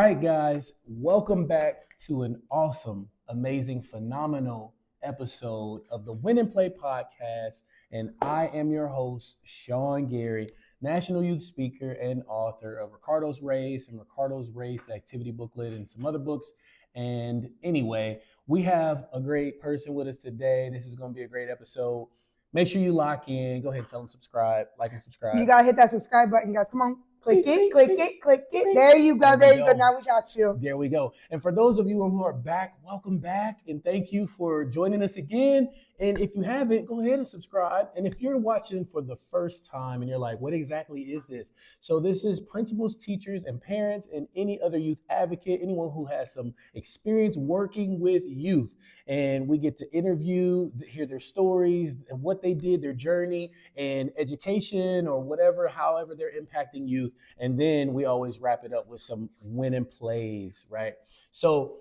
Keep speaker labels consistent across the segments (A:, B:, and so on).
A: right, guys, welcome back to an awesome, amazing, phenomenal episode of the Win and Play podcast. And I am your host, Sean Gary, national youth speaker and author of Ricardo's Race and Ricardo's Race, the activity booklet, and some other books. And anyway, we have a great person with us today. This is going to be a great episode. Make sure you lock in. Go ahead and tell them subscribe, like and subscribe.
B: You got to hit that subscribe button, guys. Come on. Click it, click it, click it. There you go. There you go. Now we got you.
A: There we go. And for those of you who are back, welcome back. And thank you for joining us again. And if you haven't, go ahead and subscribe. And if you're watching for the first time and you're like, what exactly is this? So this is principals, teachers, and parents, and any other youth advocate, anyone who has some experience working with youth. And we get to interview, hear their stories, and what they did, their journey, and education or whatever, however they're impacting youth. And then we always wrap it up with some win and plays, right? So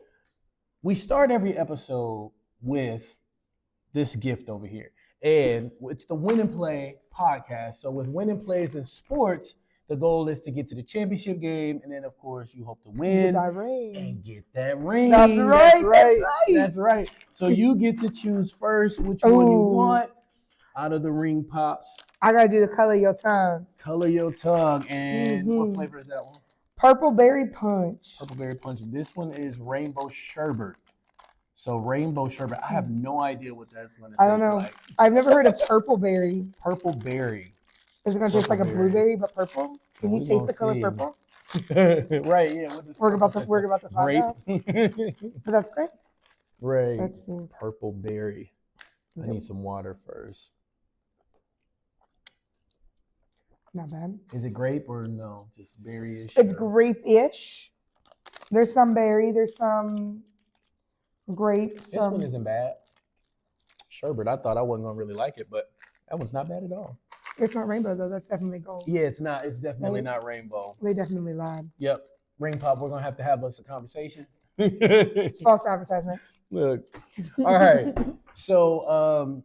A: we start every episode with this gift over here. And it's the Win and Play podcast. So with Win and Plays in sports, the goal is to get to the championship game. And then, of course, you hope to win and get that ring.
B: That's right.
A: That's right. So you get to choose first which one you want out of the ring pops.
B: I got to do the color of your tongue.
A: Color your tongue. And what flavor is that one?
B: Purple berry punch.
A: Purple berry punch. This one is rainbow sherbet. So rainbow sherbet. I have no idea what that's going to taste like.
B: I don't know. Like. I've never heard of purple berry.
A: Purple berry.
B: Is it going to taste like a blueberry but purple? Can you taste the color purple?
A: Right, yeah.
B: We're about to find out. But that's great.
A: Right.
B: Let's see.
A: Purple berry. I need some water first.
B: Not bad.
A: Is it grape or no? Just berry-ish?
B: It's grape-ish. There's some berry. There's some grape.
A: This one isn't bad. Sherbet. I thought I wasn't going to really like it, but that one's not bad at all.
B: It's not rainbow, though. That's definitely gold.
A: Yeah, it's not. It's definitely not rainbow.
B: They definitely lied.
A: Yep. Ring pop, we're going to have us a conversation.
B: False advertisement.
A: Look. All right. So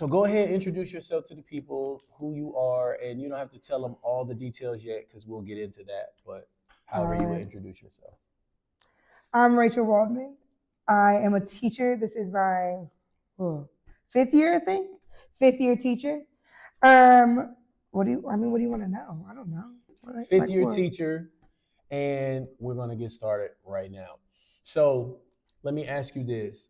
A: go ahead and introduce yourself to the people, who you are, and you don't have to tell them all the details yet because we'll get into that. But however you would introduce yourself.
B: I'm Rachel Waldman. I am a teacher. This is my fifth year, I think. Fifth year teacher. What do you want to know? I don't know.
A: Fifth year teacher, and we're going to get started right now. So let me ask you this.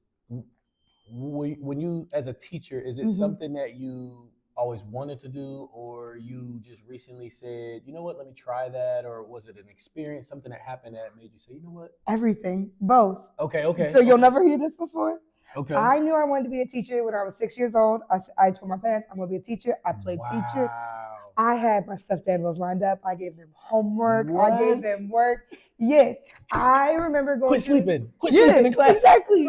A: When you, as a teacher, is it something that you always wanted to do, or you just recently said, you know what, let me try that? Or was it an experience, something that happened that made you say, you know what?
B: Everything, both.
A: Okay.
B: So you'll never hear this before?
A: Okay.
B: I knew I wanted to be a teacher when I was 6 years old. I told my parents I'm going to be a teacher. I played teacher. I had my stuffed animals lined up. I gave them homework.
A: What?
B: I gave them work. Yes. I remember going
A: Quit sleeping in class.
B: Exactly.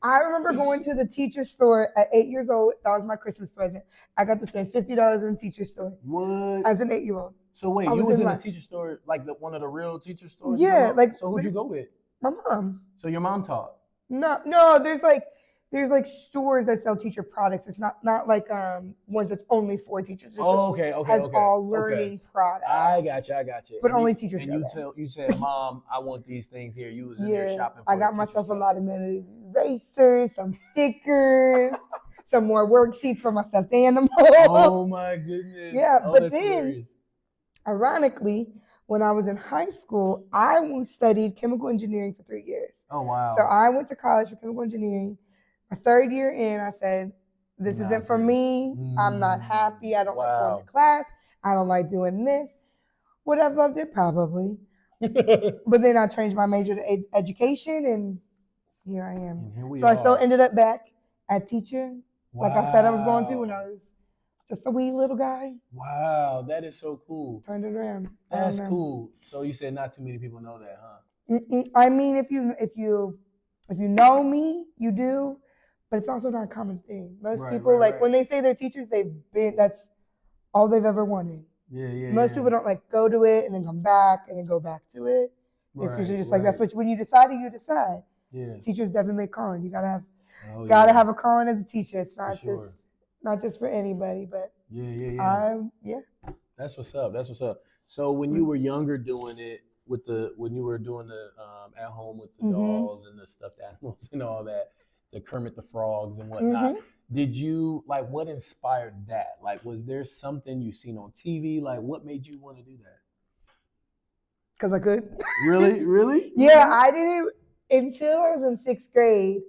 B: I remember going to the teacher store at 8 years old. That was my Christmas present. I got to spend $50 in the teacher store.
A: What?
B: As an 8-year-old.
A: So wait, you was in a teacher store, like one of the real teacher stores?
B: Yeah.
A: So who'd you go with?
B: My mom.
A: So your mom taught?
B: No, there's like stores that sell teacher products. It's not like ones that's only for teachers. It's
A: okay.
B: Has all learning products.
A: I got you.
B: But only teachers.
A: And you said, Mom, I want these things here. You was in there shopping. For
B: I got myself a lot of erasers, some stickers, some more worksheets for my stuffed animal.
A: Oh my goodness.
B: Yeah, but then,
A: hilarious.
B: Ironically, when I was in high school, I studied chemical engineering for 3 years.
A: Oh wow.
B: So I went to college for chemical engineering. My third year in, I said, this isn't for me. I'm not happy. I don't like going to class. I don't like doing this. Would I've loved it? Probably. But then I changed my major to education, and here I am. I still ended up back at teacher, like I said I was going to when I was just a wee little guy.
A: Wow, that is so cool.
B: Turned it around.
A: That's cool. So you said not too many people know that, huh?
B: I mean, if you know me, you do. But it's also not a common thing. Most people, when they say they're teachers, that's all they've ever wanted.
A: Yeah.
B: Most people don't go to it and then come back and then go back to it. It's usually just that's what when you decide, you decide.
A: Yeah.
B: Teachers definitely a calling. You gotta have a calling as a teacher. It's not just for anybody, but
A: yeah. That's what's up. So when you were younger doing it, when you were doing the at home with the dolls and the stuffed animals and all that, the Kermit the Frogs and whatnot. Did you like what inspired that? Like, was there something you seen on TV? Like, what made you want to do that?
B: Because I could.
A: Really?
B: Yeah, I didn't until I was in 6th grade.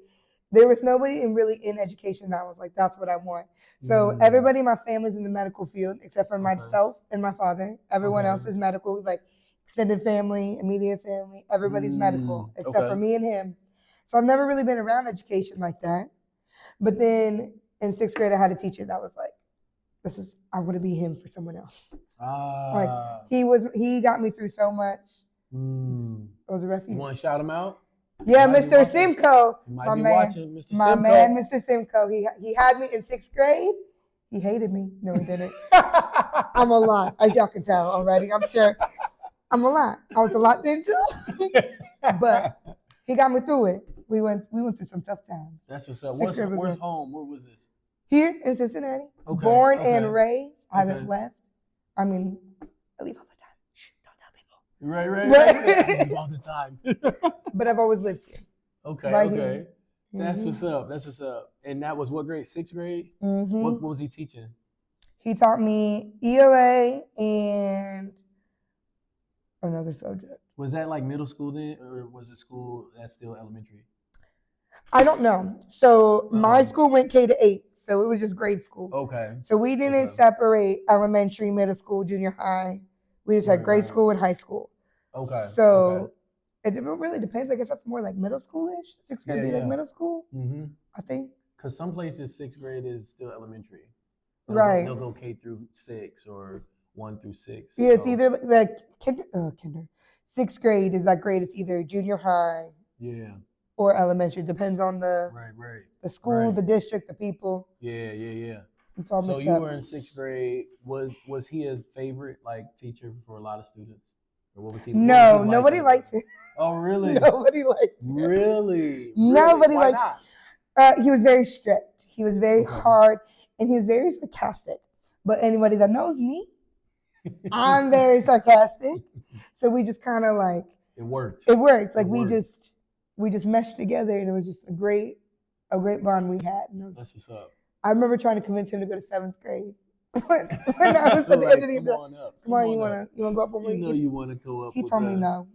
B: There was nobody in education that was like, that's what I want. So everybody in my family's in the medical field except for myself and my father. Everyone else is medical, like extended family, immediate family. Everybody's medical except for me and him. So I've never really been around education like that. But then in 6th grade, I had a teacher that was like, I want to be him for someone else. Like he got me through so much. It was a refuge.
A: You want to shout him out?
B: Yeah, Mr. Simcoe.
A: My man, Mr. Simcoe.
B: My man, Mr. Simcoe. He had me in 6th grade. He hated me. No, he didn't. I'm a lot, as y'all can tell already. I'm sure I'm a lot. I was a lot then too. But he got me through it. We went through some tough times.
A: That's what's up. Where's home? Where was this?
B: Here in Cincinnati. Okay. Born and raised. I haven't left. I mean, I leave all the time. Shh, don't tell people.
A: Right. All the time.
B: But I've always lived here.
A: Okay. Here. That's what's up. And that was what grade? 6th grade? What was he teaching?
B: He taught me ELA and another subject.
A: Was that like middle school then, or was the school that's still elementary?
B: I don't know. So my school went K to 8, so it was just grade school. Okay. So we didn't separate elementary, middle school, junior high. We just had grade school and high school. Okay. So it really depends. I guess that's more like middle schoolish. 6th grade be like middle school. I think. Because
A: some places 6th grade is still elementary. They'll go K through 6 or 1 through 6.
B: Yeah, it's either like kinder. 6th grade is that grade. It's either junior high. Yeah. Or elementary. Depends on the the school, the district, the people.
A: Yeah. It's all so you were in 6th grade. Was he a favorite like teacher for a lot of students? Or what was he?
B: No, nobody liked him.
A: Oh, really?
B: Nobody liked him.
A: Really?
B: Nobody
A: Why
B: liked
A: not?
B: He was very strict. He was very hard, and he was very sarcastic. But anybody that knows me, I'm very sarcastic. So we just kind of like
A: it worked.
B: Like we just meshed together, and it was just a great bond we had. And
A: that's what's up.
B: I remember trying to convince him to go to 7th grade. when I was at the end of the year, come on, you wanna go up on me?
A: You know you wanna go up.
B: He told me no.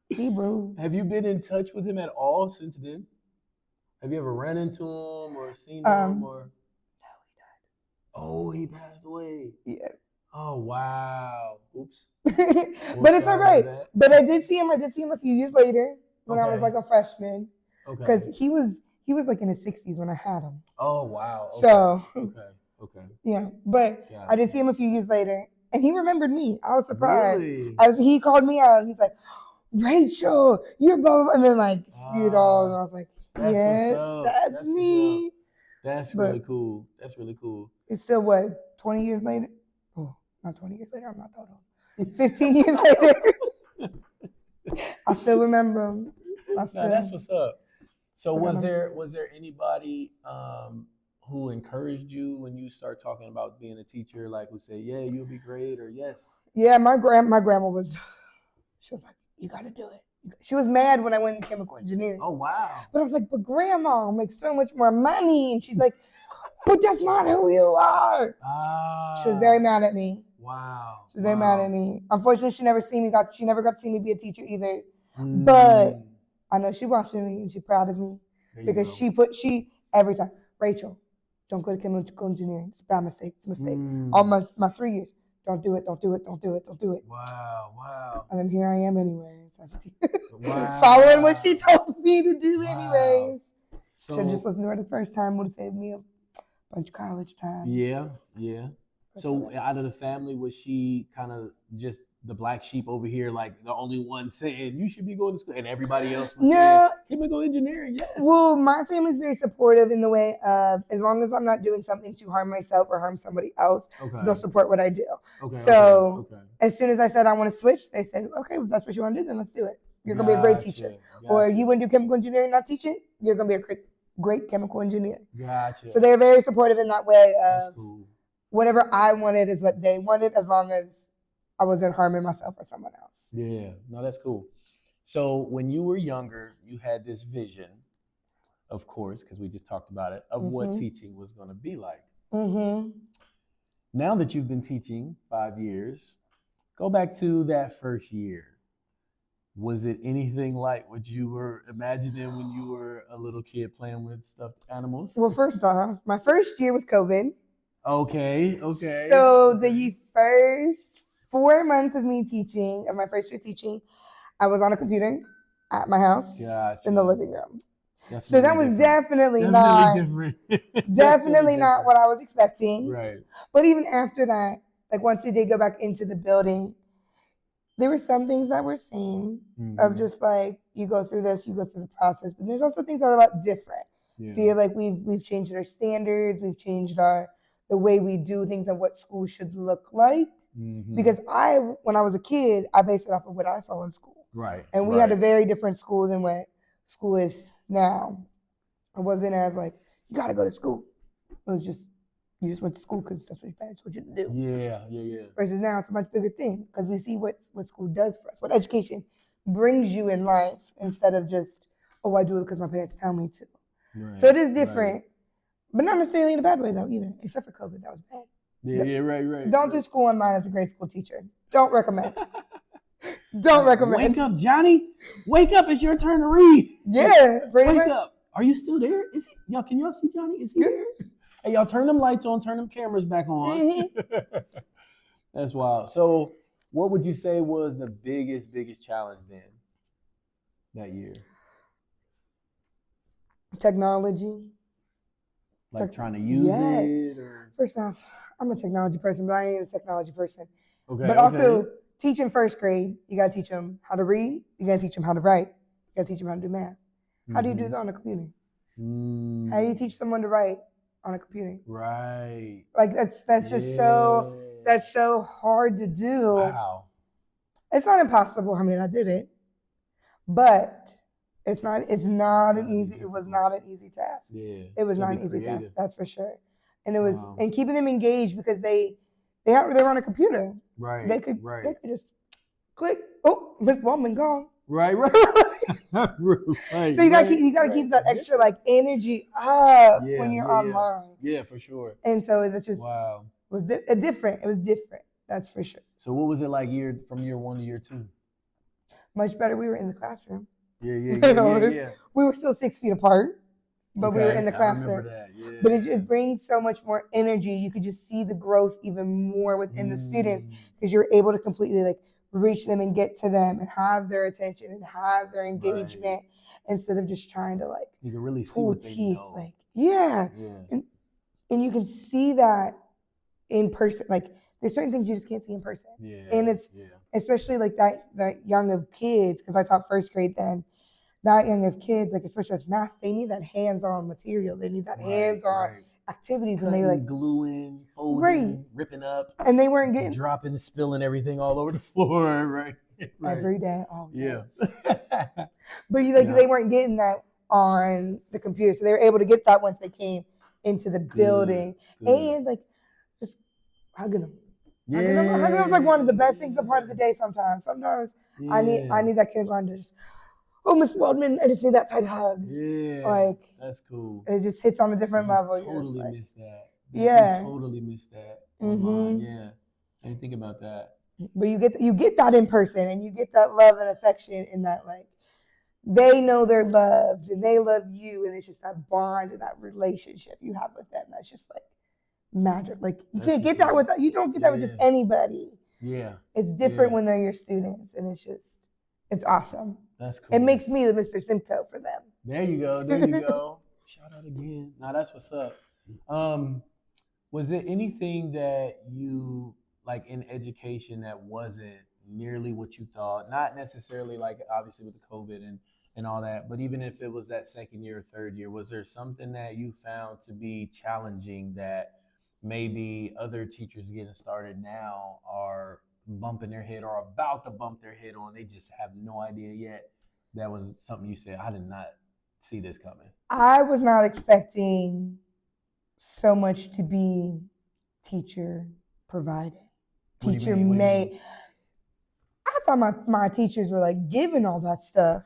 B: Hebrew.
A: Have you been in touch with him at all since then? Have you ever run into him or seen him or?
B: No, he died.
A: Oh, he passed away.
B: Yeah.
A: Oh wow! Oops.
B: But it's all right. But I did see him a few years later when I was like a freshman. Okay. Because he was like in his 60s when I had him.
A: Oh wow!
B: Okay. So.
A: Okay.
B: Yeah, but I did see him a few years later, and he remembered me. I was surprised.
A: Really?
B: He called me out, and he's like, "Rachel, you're blah blah," and then like spewed all, and I was like, "Yeah, that's me."
A: That's really cool.
B: It's still what 20 years later. Oh, not 20 years later. I'm not that old. 15 years later. I still remember him.
A: That's what's up. So was there anybody who encouraged you when you start talking about being a teacher, like who said, "Yeah, you'll be great," or "Yes"?
B: Yeah, my grandma was. She was like, "You got to do it." She was mad when I went into chemical engineering.
A: Oh wow!
B: But I was like, "But grandma, I'll make so much more money," and she's like, "But that's not who you are." She was very mad at me.
A: Wow.
B: She was very mad at me. Unfortunately, she never got to see me be a teacher either. But I know she watching me and she's proud of me because she every time, Rachel, don't go to chemical engineering. It's a bad mistake. It's a mistake. All my 3 years. Don't do it.
A: Wow.
B: And then here I am anyways. Following what she told me to do anyways. So, should have just listened to her the first time. Would have saved me a bunch of college time.
A: Yeah. So out of the family, was she kind of just the black sheep over here, like the only one saying you should be going to school, and everybody else was saying chemical engineering? Yes.
B: Well, my family's very supportive in the way of as long as I'm not doing something to harm myself or harm somebody else, they'll support what I do. As soon as I said I want to switch, they said, "Okay, if that's what you want to do, then let's do it. You're gonna be a great teacher." Or you want to do chemical engineering, not teaching, you're gonna be a great chemical engineer.
A: Gotcha.
B: So they're very supportive in that way. Whatever I wanted is what they wanted, as long as I wasn't harming myself or someone else.
A: Yeah, no, that's cool. So when you were younger, you had this vision, of course, because we just talked about it, of what teaching was going to be like. Now that you've been teaching 5 years, go back to that first year. Was it anything like what you were imagining when you were a little kid playing with stuffed animals?
B: Well, first off, my first year was COVID.
A: Okay.
B: So the first 4 months of me teaching, of my first year teaching, I was on a computer at my house in the living room. Definitely so that was definitely not what I was expecting.
A: Right.
B: But even after that, like once we did go back into the building, there were some things that were same of just like you go through this, you go through the process, but there's also things that are a lot different. Yeah. Feel like we've changed our standards, we've changed the way we do things and what school should look like. Because when I was a kid, I based it off of what I saw in school.
A: Right.
B: And we had a very different school than what school is now. It wasn't as like, you got to go to school. It was just, you just went to school because that's what your parents told you to do.
A: Yeah.
B: Versus now it's a much bigger thing because we see what school does for us, what education brings you in life instead of just, oh, I do it because my parents tell me to. Right. So it is different, but not necessarily in a bad way though either, except for COVID, that was bad.
A: Yeah, right.
B: Don't do school online as a grade school teacher. Don't recommend. Don't recommend.
A: Wake up, Johnny. Wake up, it's your turn to read.
B: Yeah, pretty
A: Wake
B: much.
A: up. Are you still there? Is he? Y'all, can y'all see Johnny? Is he there? Hey, y'all, turn them lights on, turn them cameras back on. That's wild. So what would you say was the biggest challenge then that year?
B: Technology.
A: Like trying to use it? Or?
B: First off, I'm a technology person, but I ain't a technology person. Okay. But also, teaching first grade, you got to teach them how to read. You got to teach them how to write. You got to teach them how to do math. How do you do that on a computer? How do you teach someone to write on a computer?
A: Right.
B: Like that's just that's so hard to do.
A: Wow.
B: It's not impossible. I mean, I did it, but it was not an easy task.
A: Yeah.
B: It was not an easy task, that's for sure. And it was and keeping them engaged because they were on a computer.
A: Right.
B: They could just click. Oh, Miss Waldman gone.
A: Right.
B: So you gotta keep that extra like energy up when you're online.
A: Yeah, for sure.
B: And so it's just it was different. It was different. That's for sure.
A: So what was it like from year 1 to year 2?
B: Much better. We were in the classroom.
A: Yeah.
B: We were still 6 feet apart, but we were in the classroom.
A: I remember that. Yeah.
B: But it brings so much more energy. You could just see the growth even more within the students because you're able to completely like reach them and get to them and have their attention and have their engagement instead of just trying to like
A: you can really
B: pull
A: see
B: teeth. Like and you can see that in person. Like there's certain things you just can't see in person. And it's especially like that young of kids because I taught first grade then. That young of kids, like especially with math, they need that hands-on material. They need that hands-on activities,
A: cutting,
B: and they like
A: gluing, folding, ripping up,
B: and they weren't getting
A: dropping, spilling everything all over the floor, right?
B: Every day. Oh
A: yeah.
B: But they weren't getting that on the computer, so they were able to get that once they came into the building, and like just hugging them. Hugging them was like one of the best things, a part of the day. Sometimes I need that kindergarten to just. Oh, Miss Waldman, I just need that tight hug.
A: Yeah,
B: like
A: that's cool.
B: It just hits on a different level.
A: Totally missed that.
B: Yeah,
A: totally missed that. Yeah, I didn't think about that.
B: But you get that in person, and you get that love and affection, and that like they know they're loved, and they love you, and it's just that bond and that relationship you have with them. That's just like magic. Like you don't get that with just anybody.
A: Yeah,
B: it's different when they're your students, and it's awesome.
A: That's cool.
B: It makes me the Mr. Simcoe for them.
A: There you go. Shout out again. Nah, that's what's up. Was there anything that you like in education that wasn't nearly what you thought? Not necessarily like obviously with the COVID and all that, but even if it was that second year or third year, was there something that you found to be challenging that maybe other teachers getting started now are bumping their head or about to bump their head on? They just have no idea yet. That was something you said, I did not see this coming.
B: I was not expecting so much to be teacher provided, teacher made. thought my teachers were like giving all that stuff.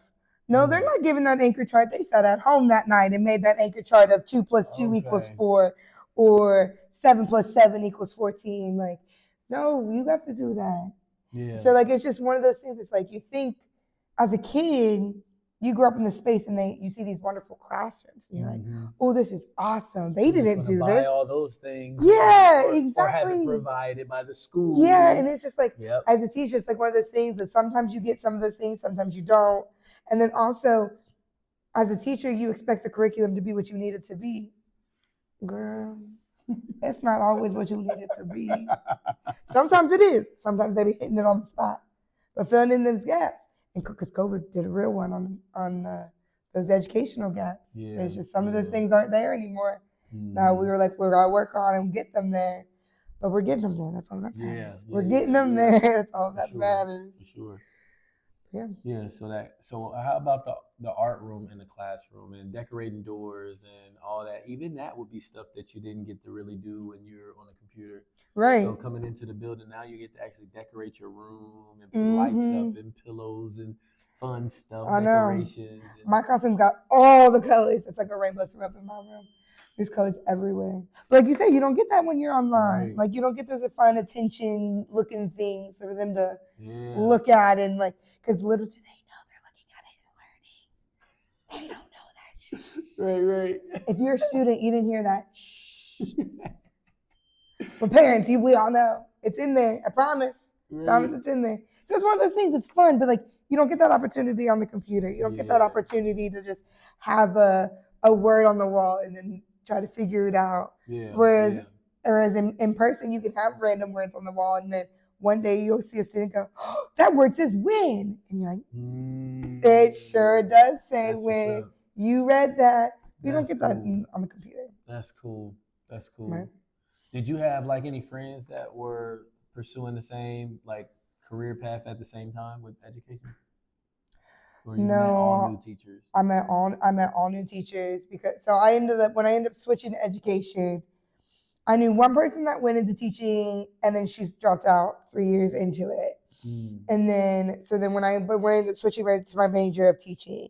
B: No, they're not giving that anchor chart. They sat at home that night and made that anchor chart of 2 + 2 = 4 or 7 + 7 = 14. Like, no, you have to do that.
A: Yeah.
B: So like, it's just one of those things. It's like, you think as a kid, you grew up in the space and you see these wonderful classrooms and you're like, oh, this is awesome. They didn't do
A: buy
B: this.
A: all those things.
B: Yeah, exactly.
A: Or have it provided by the school.
B: Yeah, and it's just like, as a teacher, it's like one of those things that sometimes you get some of those things, sometimes you don't. And then also, as a teacher, you expect the curriculum to be what you need it to be. Girl, it's not always what you need it to be. Sometimes it is. Sometimes they be hitting it on the spot. But filling in those gaps. And because COVID did a real one on those educational gaps. Yeah, it's just some of those things aren't there anymore. Now we were like, we're going to work on and get them there. But we're getting them there. That's all that matters. We're getting them there. That's all that matters.
A: For sure.
B: Yeah.
A: Yeah. So how about the art room in the classroom and decorating doors and all that? Even that would be stuff that you didn't get to really do when you're on a computer.
B: Right.
A: So coming into the building now, you get to actually decorate your room and put lights up and pillows and fun stuff. I decorations.
B: Know. My costume's got all the colors. It's like a rainbow through up in my room. There's colors everywhere. But like you say, you don't get that when you're online. Right. Like, you don't get those fun attention looking things for them to look at, and like, because little do they know they're looking at it and learning. They don't know that.
A: Right.
B: If you're a student, you didn't hear that. But parents, we all know it's in there. I promise. Right. Promise it's in there. So it's one of those things. It's fun, but like, you don't get that opportunity on the computer. You don't get that opportunity to just have a word on the wall and then try to figure it out. Yeah. Whereas in person, you can have random words on the wall, and then one day you'll see a student go, oh, that word says win. And you're like, it sure does say win. You read that. You don't get that on the computer.
A: That's cool. Right. Did you have like any friends that were pursuing the same like career path at the same time with education? Or you met all new teachers?
B: I met all new teachers because when I ended up switching to education, I knew one person that went into teaching and then she's dropped out 3 years into it. And then when I ended up switching right to my major of teaching,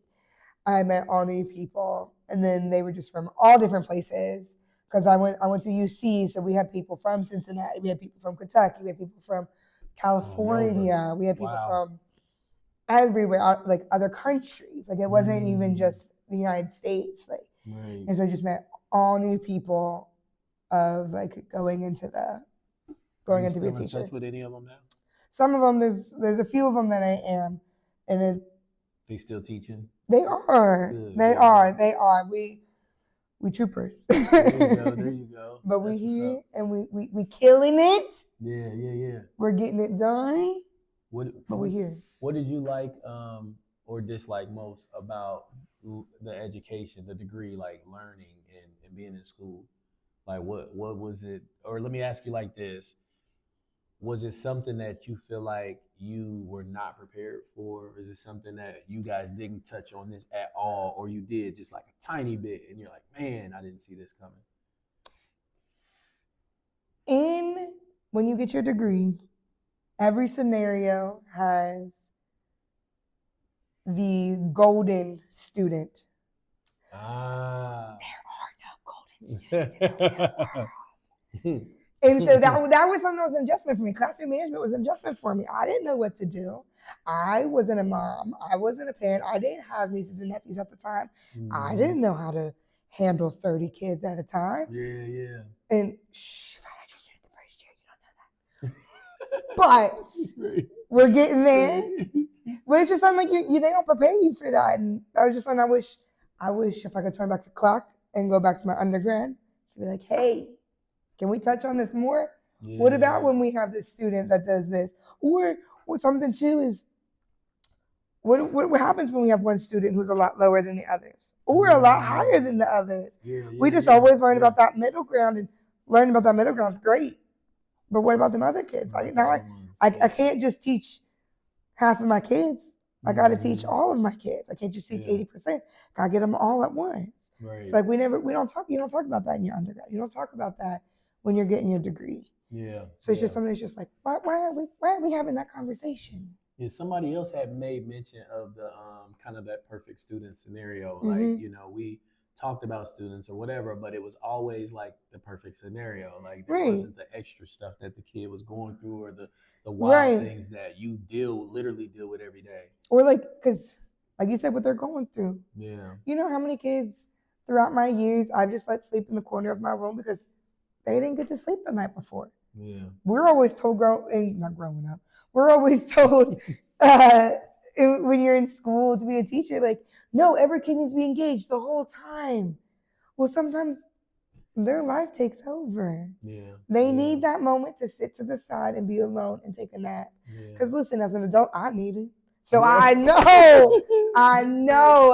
B: I met all new people, and then they were just from all different places. Because I went to UC, so we had people from Cincinnati, we had people from Kentucky, we had people from California, we had people from everywhere, like other countries. Like, it wasn't even just the United States. Like, and so I just met all new people of like going into be a teacher.
A: In touch with any of them now?
B: Some of them, there's a few of them that I am, and
A: they still teaching?
B: They are. Good. They are. We troopers.
A: There you go.
B: But we here and we killing it.
A: Yeah.
B: We're getting it done. But we're here.
A: What did you like or dislike most about the education, the degree, like learning and being in school? Like what was it? Or let me ask you like this. Was it something that you feel like you were not prepared for? Is it something that you guys didn't touch on this at all, or you did just like a tiny bit and you're like, man, I didn't see this coming?
B: When you get your degree, every scenario has the golden student. There are no golden students in the world. And so that was something that was an adjustment for me. Classroom management was an adjustment for me. I didn't know what to do. I wasn't a mom. I wasn't a parent. I didn't have nieces and nephews at the time. I didn't know how to handle 30 kids at a time.
A: Yeah.
B: And if I understood the first year, you don't know that. But we're getting there. But it's just something like they don't prepare you for that. And I was just like, I wish if I could turn back the clock and go back to my undergrad to be like, hey, can we touch on this more? Yeah. What about when we have this student that does this? Or something too is, what happens when we have one student who's a lot lower than the others? Or a lot higher than the others? We just always learn about that middle ground, and learning about that middle ground is great. But what about them other kids? I can't just teach half of my kids. I got to teach all of my kids. I can't just teach 80%. Got to get them all at once. Right. It's like you don't talk about that in your undergrad. You don't talk about that when you're getting your degree.
A: Yeah.
B: So it's just something that's just like, why are we having that conversation?
A: Yeah, somebody else had made mention of the kind of that perfect student scenario.
B: Mm-hmm.
A: Like, we talked about students or whatever, but it was always like the perfect scenario. Like there
B: Right.
A: wasn't the extra stuff that the kid was going through or the wild
B: Right.
A: things that you literally deal with every day.
B: Or like, because like you said, what they're going through.
A: Yeah.
B: You know how many kids throughout my years I've just let sleep in the corner of my room because they didn't get to sleep the night before.
A: Yeah.
B: We're always told, not growing up, we're always told when you're in school to be a teacher, like, no, every kid needs to be engaged the whole time. Well, sometimes their life takes over.
A: Yeah.
B: They need that moment to sit to the side and be alone and take a nap. Because listen, as an adult, I need it. So I know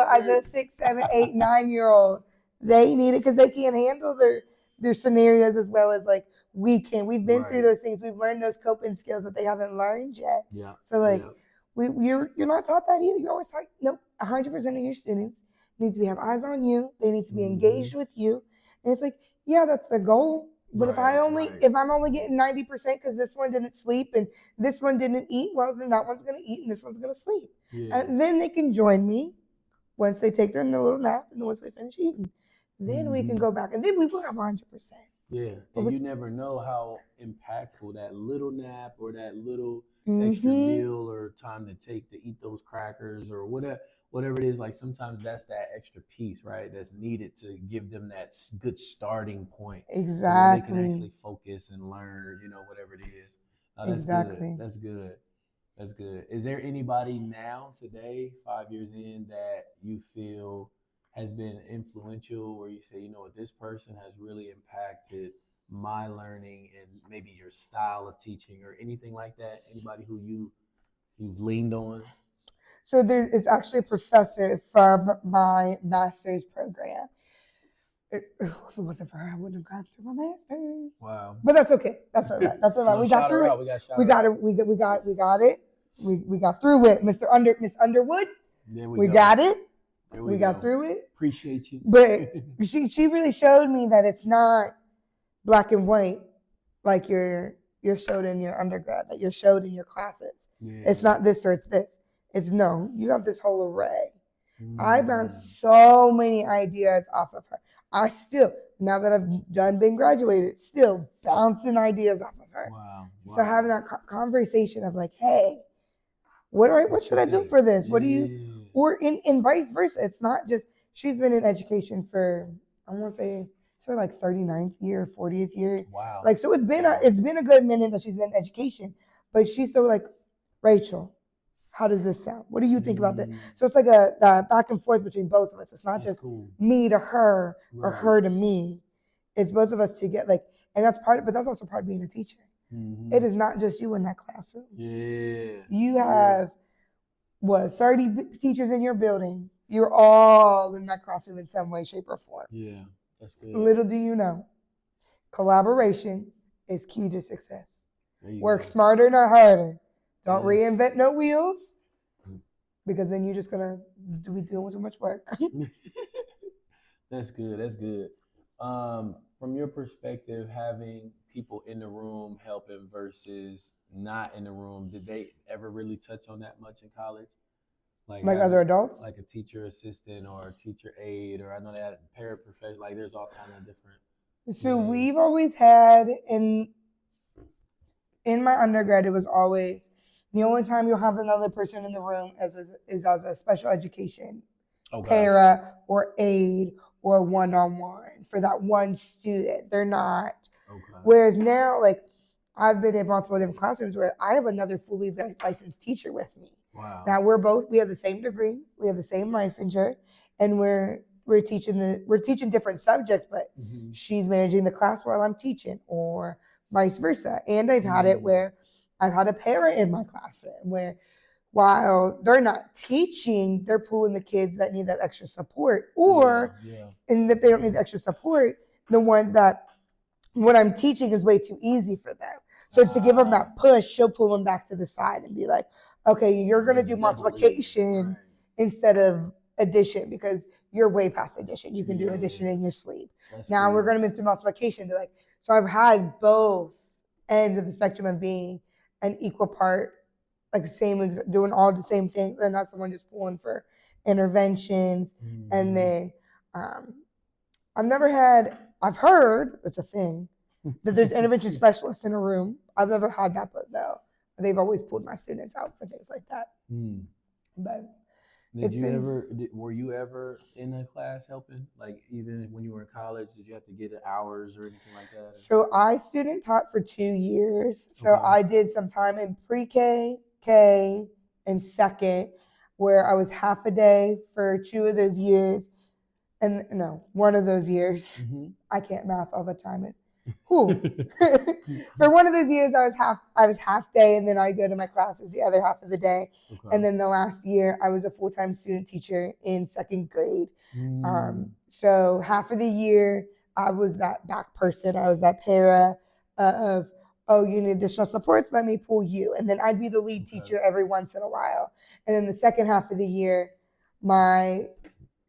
B: as a 6, 7, 8, 9-year-old, they need it because they can't handle their scenarios as well as like we can. We've been through those things. We've learned those coping skills that they haven't learned yet.
A: Yeah.
B: So like you're not taught that either. You're always taught, nope, 100% of your students need to have eyes on you. They need to be engaged with you. And it's like, yeah, that's the goal. But if I'm only getting 90% because this one didn't sleep and this one didn't eat, well, then that one's going to eat and this one's going to sleep. Yeah. And then they can join me once they take their little nap and once they finish eating. Then we can go back and then we will have 100%.
A: Yeah, and you never know how impactful that little nap or that little extra meal or time to take to eat those crackers or whatever it is. Like sometimes that's that extra piece, right? That's needed to give them that good starting point.
B: Exactly.
A: So they can actually focus and learn, whatever it is. That's
B: exactly.
A: That's good. That's good. Is there anybody now today, 5 years in, that you feel has been influential where you say, this person has really impacted my learning and maybe your style of teaching or anything like that? Anybody who you've leaned on?
B: So it's actually a professor from my master's program. If it wasn't for her, I wouldn't have gone through my master's.
A: Wow.
B: But that's okay. That's all right. That's all right. We got through it. We got it. We got through it. Miss Underwood. We got it. We got through it.
A: Appreciate you.
B: But she really showed me that it's not black and white like you're showed in your undergrad, that you're showed in your classes. Yeah. It's not this or it's this. It's no, you have this whole array. I bounced so many ideas off of her. I still, now that I've been graduated, still bouncing ideas off of her. Wow. So having that conversation of like, hey, what should I do for this? What do you... Or in vice versa. It's not just, she's been in education for, I want to say, it's her like 39th year, 40th year. Wow. Like, so it's been a good minute that she's been in education, but she's still like, Rachel, how does this sound? What do you think about that? So it's like a back and forth between both of us. It's not just me to her or her to me. It's both of us to get like, and that's but that's also part of being a teacher. It is not just you in that classroom. Yeah. You have 30 teachers in your building. You're all in that classroom in some way, shape, or form. Yeah, that's good. Little do you know, collaboration is key to success. Work smarter, not harder. Don't reinvent no wheels, because then you're just gonna be doing too much work.
A: That's good. That's good. From your perspective, having people in the room helping versus not in the room, did they ever really touch on that much in college?
B: Like other adults?
A: Like a teacher assistant or a teacher aide, or I know that paraprofessional, like there's all kind of different.
B: So we've always had, in my undergrad, it was always, the only time you'll have another person in the room is as a special education para or aide or one-on-one for that one student. They're not. Okay. Whereas now, like, I've been in multiple different classrooms where I have another fully licensed teacher with me. Wow. Now we have the same degree, we have the same licensure, and we're teaching different subjects, but she's managing the class while I'm teaching, or vice versa. And I've had it where I've had a parent in my classroom where, while they're not teaching, they're pulling the kids that need that extra support, and if they don't need the extra support, the ones that what I'm teaching is way too easy for them. So to give them that push, she'll pull them back to the side and be like, okay, you're going to do multiplication instead of addition because you're way past addition. You can do addition in your sleep. Now we're going to move to multiplication. So I've had both ends of the spectrum of being an equal part like doing all the same things, and not someone just pulling for interventions. And then I've heard it's a thing that there's intervention specialists in a room. I've never had that, but though they've always pulled my students out for things like that. But
A: were you ever in a class helping? Like even when you were in college, did you have to get hours or anything like that?
B: So I student taught for 2 years. So I did some time in pre-K, K, and second, where I was half a day for 2 of those years. And no, 1 of those years. I can't math all the time. For 1 of those years, I was half day, and then I'd go to my classes the other half of the day. And then the last year, I was a full-time student teacher in 2nd grade. So half of the year, I was that back person. I was that para of, oh, you need additional supports, let me pull you. And then I'd be the lead teacher every once in a while. And then the second half of the year, my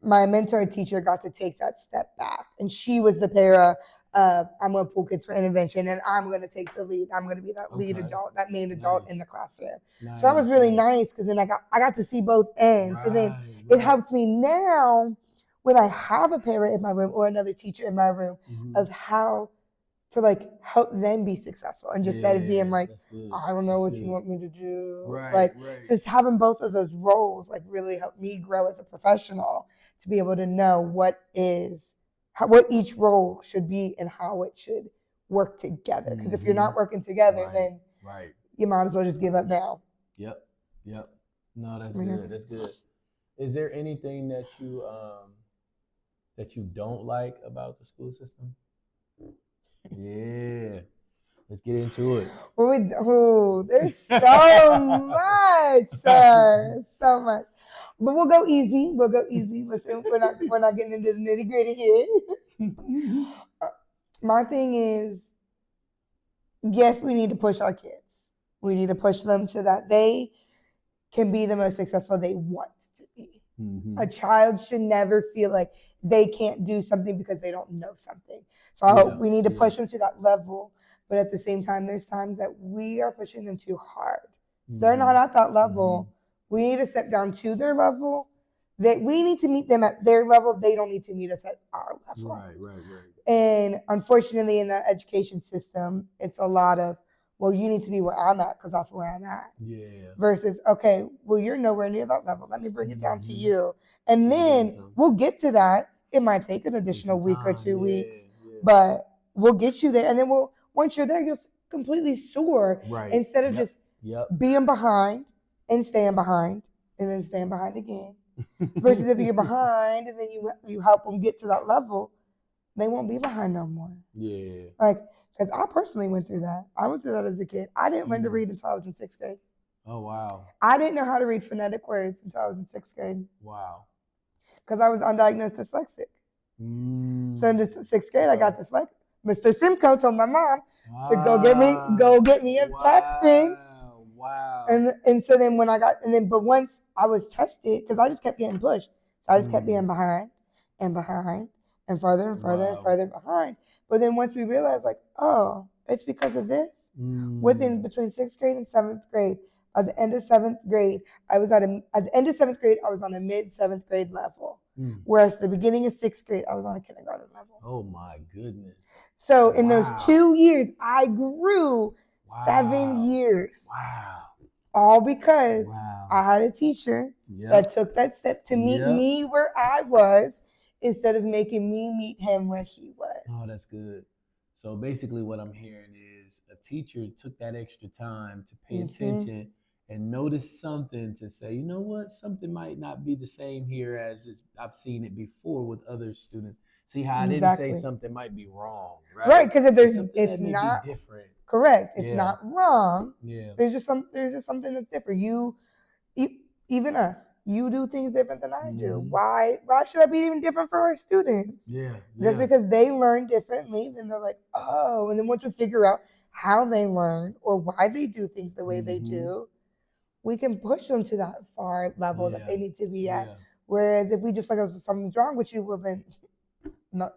B: mentor teacher got to take that step back. And she was the para of, I'm going to pull kids for intervention, and I'm going to take the lead. I'm going to be that lead adult, that main adult in the classroom. So that was really nice, because then I got to see both ends. And then it helped me now when I have a para in my room or another teacher in my room of how to like help them be successful, and just instead of being like, I don't know what you want me to do. Just having both of those roles like really helped me grow as a professional, to be able to know what each role should be and how it should work together. Because if you're not working together, then you might as well just give up now.
A: Yep. No, that's good. That's good. Is there anything that you don't like about the school system? Yeah. Let's get into it.
B: There's so much, sir. So much. But we'll go easy. Listen, we're not getting into the nitty gritty here. My thing is, yes, we need to push our kids. We need to push them so that they can be the most successful they want to be. A child should never feel like they can't do something because they don't know something. So we need to push them to that level. But at the same time, there's times that we are pushing them too hard. If they're not at that level, we need to step down to their level. That we need to meet them at their level. They don't need to meet us at our level.
A: Right.
B: And unfortunately, in the education system, it's a lot of, well, you need to be where I'm at because that's where I'm at.
A: Yeah.
B: Versus, okay, well, you're nowhere near that level. Let me bring it down to you. And then we'll get to that. It might take an additional week or 2 weeks, but we'll get you there. And then once you're there, you'll completely soar.
A: Right.
B: Instead of just being behind and staying behind and then staying behind again. Versus if you're behind and then you help them get to that level, they won't be behind no more.
A: Yeah.
B: Like, because I personally went through that. I went through that as a kid. I didn't learn to read until I was in 6th grade.
A: Oh, wow.
B: I didn't know how to read phonetic words until I was in 6th grade.
A: Wow.
B: Because I was undiagnosed dyslexic. So in the 6th grade, I got dyslexic. Mr. Simcoe told my mom to go get me a texting.
A: Wow.
B: And so then but once I was tested, because I just kept getting pushed. So I just kept being behind and further and further and further behind. But then once we realized, like, oh, it's because of this. Between 6th grade and 7th grade, at the end of 7th grade, I was on a mid 7th grade level. Whereas the beginning of 6th grade, I was on a kindergarten level.
A: Oh my goodness.
B: So in those 2 years, I grew 7 years.
A: Wow.
B: All because I had a teacher that took that step to meet me where I was instead of making me meet him where he was.
A: Oh, that's good. So basically what I'm hearing is a teacher took that extra time to pay attention and notice something to say, you know what, something might not be the same here as I've seen it before with other students. See how I didn't say something might be wrong, right?
B: Right, because it's not
A: different.
B: Correct. It's not wrong.
A: Yeah.
B: There's just something that's different. Even us, you do things different than I do. Why should I be even different for our students?
A: Yeah.
B: Just because they learn differently, then they're like, oh, and then once we figure out how they learn or why they do things the way they do, we can push them to that far level that they need to be at. Whereas if we just like, oh, something's wrong with you, well then, no,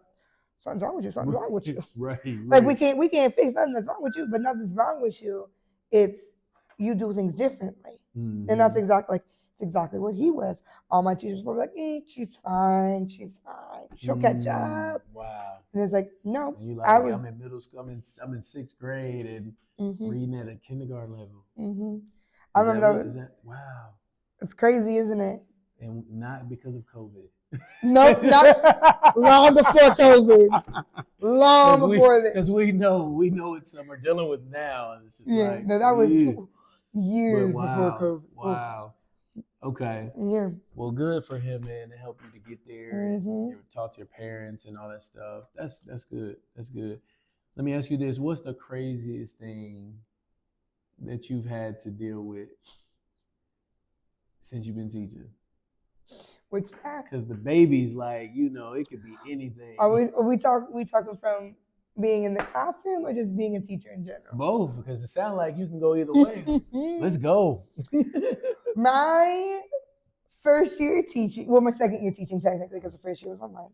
B: something's wrong with you.
A: Right.
B: Like we can't fix nothing that's wrong with you, but nothing's wrong with you. It's you do things differently. And that's exactly what he was. All my teachers were like, she's fine. She'll catch up.
A: Wow.
B: And it's like, no.
A: And you like, I'm in middle school. I'm in 6th grade and reading at a kindergarten level.
B: I remember
A: that. Wow.
B: It's crazy, isn't it?
A: And not because of COVID.
B: Nope, not long before COVID. Long before that.
A: Because we know what some are dealing with now. And it's just like,
B: no, that was years before COVID.
A: Wow. Okay.
B: Yeah.
A: Well, good for him, man, to help you to get there and talk to your parents and all that stuff. That's good. That's good. Let me ask you this. What's the craziest thing that you've had to deal with since you've been teaching?
B: Which time?
A: Because the baby's like, it could be anything.
B: Are we talking from being in the classroom or just being a teacher in general?
A: Both, because it sounds like you can go either way. Let's go.
B: My first year teaching, my second year teaching technically, because the first year was online.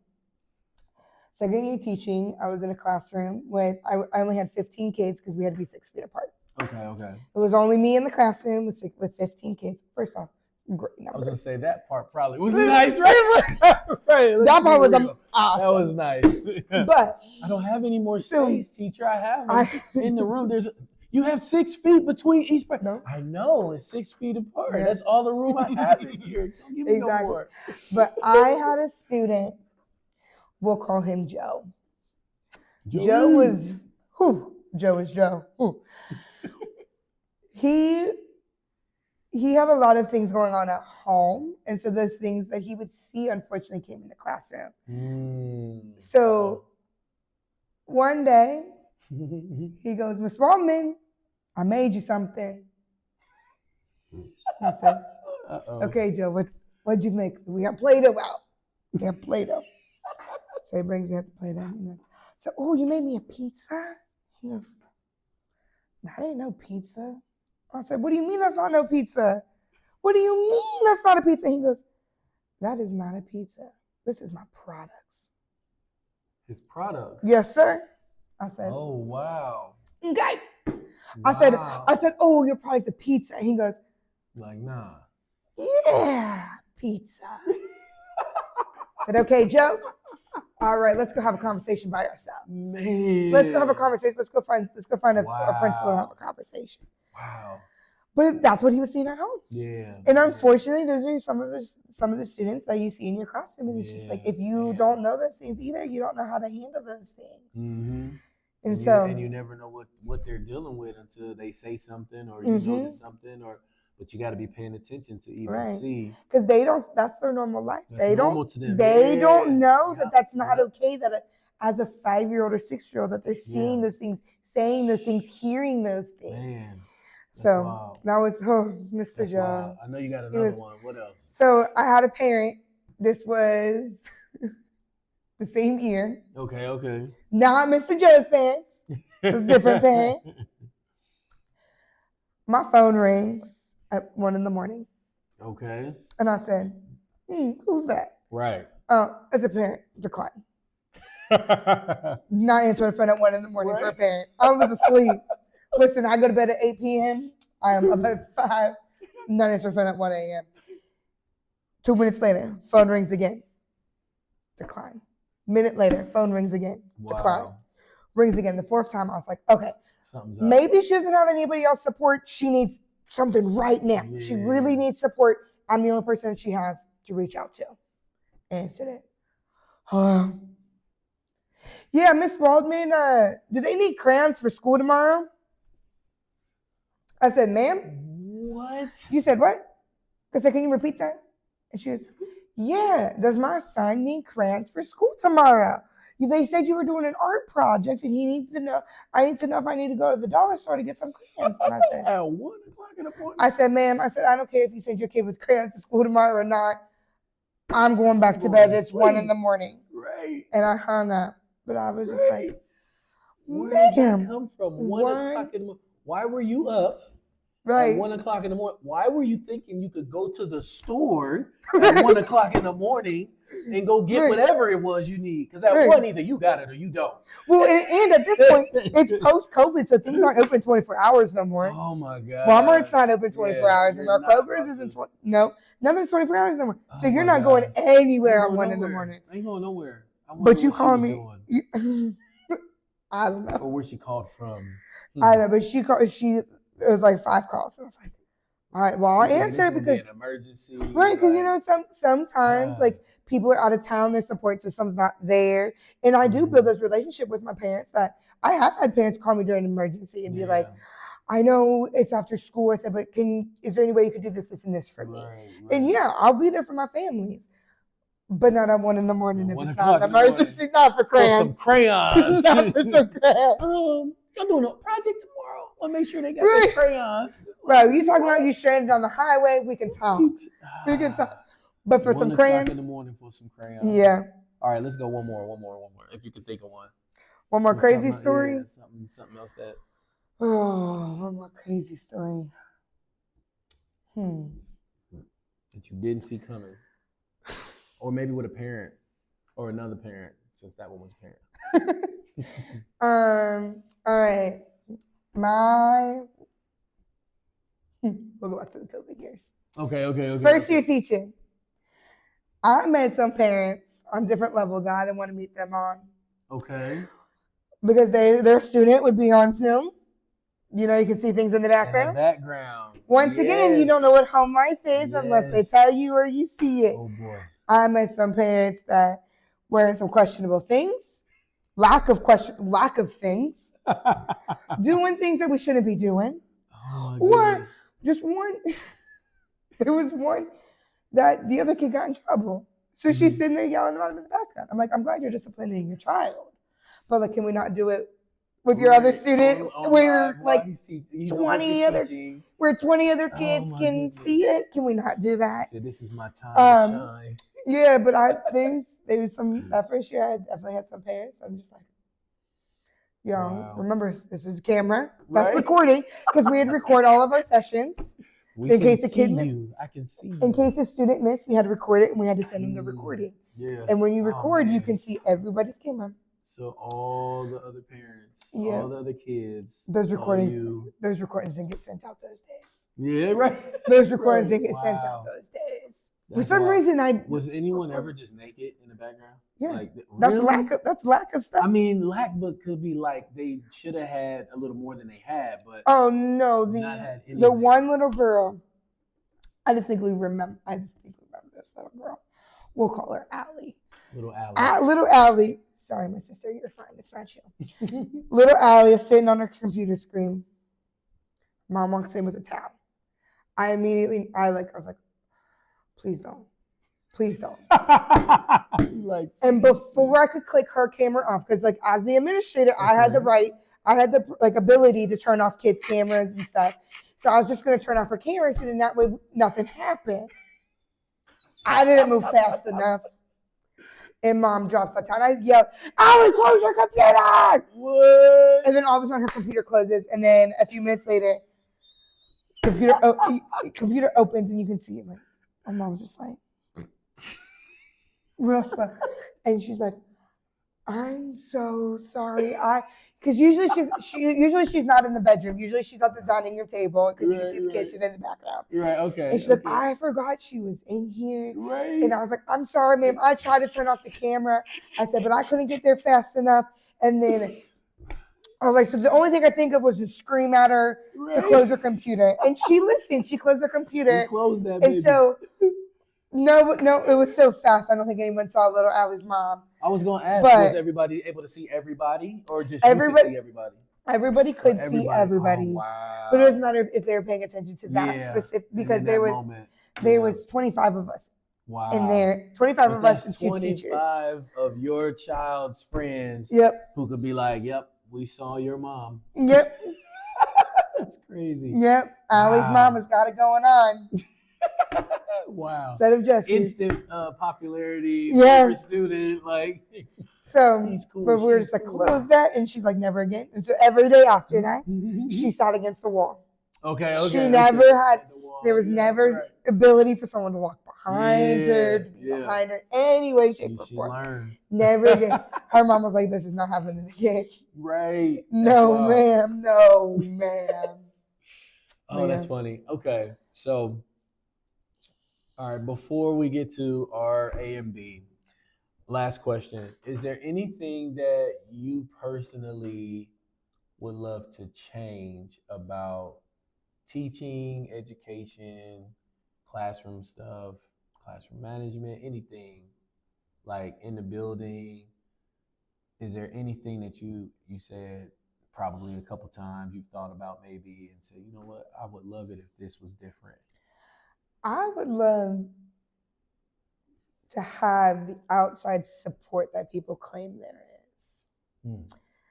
B: Second year teaching, I was in a classroom with, I only had 15 kids because we had to be 6 feet apart.
A: Okay.
B: It was only me in the classroom with 15 kids. First off, great numbers.
A: I was going to say that part probably was nice, right? Right.
B: That part was awesome.
A: That was nice.
B: But
A: I don't have any more space, teacher. I have in the room. You have 6 feet between each person.
B: No.
A: I know, it's 6 feet apart. Yeah. That's all the room I have in here. Don't give me no more.
B: But I had a student, we'll call him Joe. Joe is Joe. He had a lot of things going on at home. And so those things that he would see, unfortunately, came in the classroom. So one day, he goes, Miss Waldman, I made you something. I said, okay, Joe, what'd you make? We got Play-Doh out. We got Play-Doh. So he brings me up the Play-Doh. And he goes, so, you made me a pizza? He goes, that ain't no pizza. I said, what do you mean that's not no pizza? What do you mean that's not a pizza? He goes, that is not a pizza. This is my products.
A: His products?
B: Yes, sir. I said,
A: oh, wow.
B: Okay.
A: Wow.
B: I said, oh, your product's a pizza. And he goes,
A: like, nah.
B: Yeah, pizza. I said, okay, Joe. All right, let's go have a conversation by ourselves.
A: Man.
B: Let's go have a conversation. Let's go find a principal and have a conversation.
A: Wow.
B: But that's what he was seeing at home.
A: Yeah.
B: And unfortunately, those are some of the students that you see in your classroom. And it's just like, if you don't know those things either, you don't know how to handle those things.
A: Mm-hmm.
B: And
A: you never know what they're dealing with until they say something or you notice something but you got to be paying attention to even see.
B: Because that's their normal life.
A: That's normal to them.
B: They don't know that that's not okay, that as a 5-year-old or 6-year-old that they're seeing those things, saying those things, hearing those things.
A: Man.
B: So
A: wild.
B: that was, Mr. John.
A: I know you got another one. What else?
B: So I had a parent. This was the same year.
A: Okay.
B: Not Mr. Joe's parents. It's a different parent. My phone rings at 1 a.m.
A: Okay.
B: And I said, who's that?
A: Right.
B: It's a parent. Decline. Not answering the phone at 1 a.m. for a parent. I was asleep. Listen, I go to bed at 8 p.m. I am up at 5. Not answering the phone at 1 a.m. 2 minutes later, phone rings again. Decline. Minute later, phone rings again.
A: Wow.
B: Decline. Rings again. The 4th time, I was like, okay,
A: something's up.
B: Maybe she doesn't have anybody else support. She needs something right now. Yeah. She really needs support. I'm the only person that she has to reach out to. Answered it. Yeah, Miss Waldman, do they need crayons for school tomorrow? I said, ma'am?
A: What?
B: You said what? I said, can you repeat that? And she goes, yeah, does my son need crayons for school tomorrow? They said you were doing an art project and he needs to know. I need to know if I need to go to the dollar store to get some crayons. And I said,
A: at 1 o'clock in the morning?
B: I said, ma'am, I don't care if you send your kid with crayons to school tomorrow or not. I'm going back to bed. It's 1 a.m.
A: Right.
B: And I hung up. But I was just like,
A: where did that come from? 1 o'clock in the morning. Why were you up
B: Right.
A: At 1 o'clock in the morning. Why were you thinking you could go to the store at 1 o'clock in the morning and go get whatever it was you need? Because at 1, either you got it or you don't.
B: Well, and at this point, it's post-COVID, so things aren't open 24 hours no more.
A: Oh, my God.
B: Walmart's not open 24 hours, and our Kroger's isn't. Nothing's 24 hours no more. So you're not going anywhere at 1 in the morning.
A: I ain't going nowhere.
B: But you call me. I don't know.
A: Or where she called from.
B: I know, but it was like 5 calls. And I was like, all right, well, I'll answer because
A: an emergency.
B: Right, because sometimes like people are out of town, their support system's not there. And I do build this relationship with my parents that I have had parents call me during an emergency and be like, I know it's after school. I said, but is there any way you could do this, and this for me? Right. And I'll be there for my families. But not at 1 in the morning if it's not an emergency, not for crayons.
A: Some crayons.
B: Not for some crayons.
A: I'm doing a project tomorrow. I'll make sure they got the crayons.
B: Bro, you talking about you stranded on the highway? We can talk. But for some crayons.
A: 1 in the morning for some crayons.
B: Yeah.
A: All right, let's go one more. If you could think of one.
B: One more crazy story?
A: Yeah, something else that.
B: Oh, one more crazy story.
A: That you didn't see coming. Or maybe with a parent or another parent, since that one was a parent.
B: All right. We'll go back to the COVID years.
A: Okay.
B: First year teaching. I met some parents on different levels that I didn't want to meet them on.
A: Okay.
B: Because their student would be on Zoom. You can see things in the background. Once again, you don't know what home life is unless they tell you or you see it.
A: Oh boy.
B: I met some parents that were in some questionable things, lack of things, doing things that we shouldn't be doing, or just one. There was one that the other kid got in trouble, so she's sitting there yelling about him in the background. I'm like, I'm glad you're disciplining your child, but like, can we not do it with your other student where like 20 other kids can see it? Can we not do that?
A: So this is my time to shine.
B: Yeah, but there was some that first year I definitely had some parents. I'm just like, remember this is a camera that's recording because we had to record all of our sessions in case a kid missed.
A: I can see you.
B: In case a student missed, we had to record it and we had to send them the recording.
A: Yeah.
B: And when you record, you can see everybody's camera.
A: So all the other parents, all the other kids,
B: those recordings didn't get sent out those days.
A: Yeah, right.
B: Those recordings didn't get sent out those days. For some reason,
A: was anyone ever just naked in the background?
B: Yeah,
A: like,
B: that's lack of stuff.
A: I mean, but could be like they should have had a little more than they had, but
B: oh no, the one little girl. I distinctly remember this little girl. We'll call her Allie.
A: Little Allie.
B: Little Allie. Sorry, my sister, you're fine. It's not you. Little Allie is sitting on her computer screen. Mom walks in with a towel. I was like, please don't. And before I could click her camera off, because like as the administrator, I had the ability to turn off kids' cameras and stuff. So I was just going to turn off her camera so then that way nothing happened. I didn't move fast enough. And Mom drops on time. I yelled, Allie, close your computer!
A: What?
B: And then all of a sudden her computer closes. And then a few minutes later, computer opens and you can see it. Like, my mom's just like, real slow. And she's like, I'm so sorry. Because usually she's not in the bedroom. Usually she's at the dining room table because you can see the kitchen in the background.
A: Right, okay.
B: And she's like, I forgot she was in here.
A: Right.
B: And I was like, I'm sorry, ma'am. I tried to turn off the camera. I said, but I couldn't get there fast enough. And then I was like, so the only thing I think of was to scream at her to close her computer. And she listened. She closed her computer.
A: You closed that,
B: baby. And so, no, it was so fast. I don't think anyone saw little Allie's mom.
A: I was going to ask, was everybody able to see everybody or just everybody, you could see everybody?
B: Everybody could see everybody. Oh, wow. But it doesn't matter if they were paying attention to that specific, because there was 25 of us.
A: Wow.
B: In there, 25 of us and 2 teachers.
A: 25 of your child's friends.
B: Yep.
A: Who could be like, yep, we saw your mom.
B: Yep.
A: That's crazy.
B: Yep. Allie's mom has got it going on.
A: Wow.
B: Instead of Jesse.
A: Instant popularity. Favorite student. Like.
B: So,
A: cool.
B: But we were just like, close that. And she's like, never again. And so every day after that, she sat against the wall.
A: Okay.
B: She never had. There was never ability for someone to walk behind her, to be behind her, any way, shape, or form.
A: Learned.
B: Never again. Her mom was like, "This is not happening again."
A: Right.
B: No, ma'am. No, ma'am.
A: Oh, that's funny. Okay, so, all right. Before we get to our A and B, last question: is there anything that you personally would love to change about teaching, education, classroom stuff, classroom management, anything like in the building? Is there anything that you said probably a couple times you've thought about maybe and said, you know what, I would love it if this was different?
B: I would love to have the outside support that people claim there is.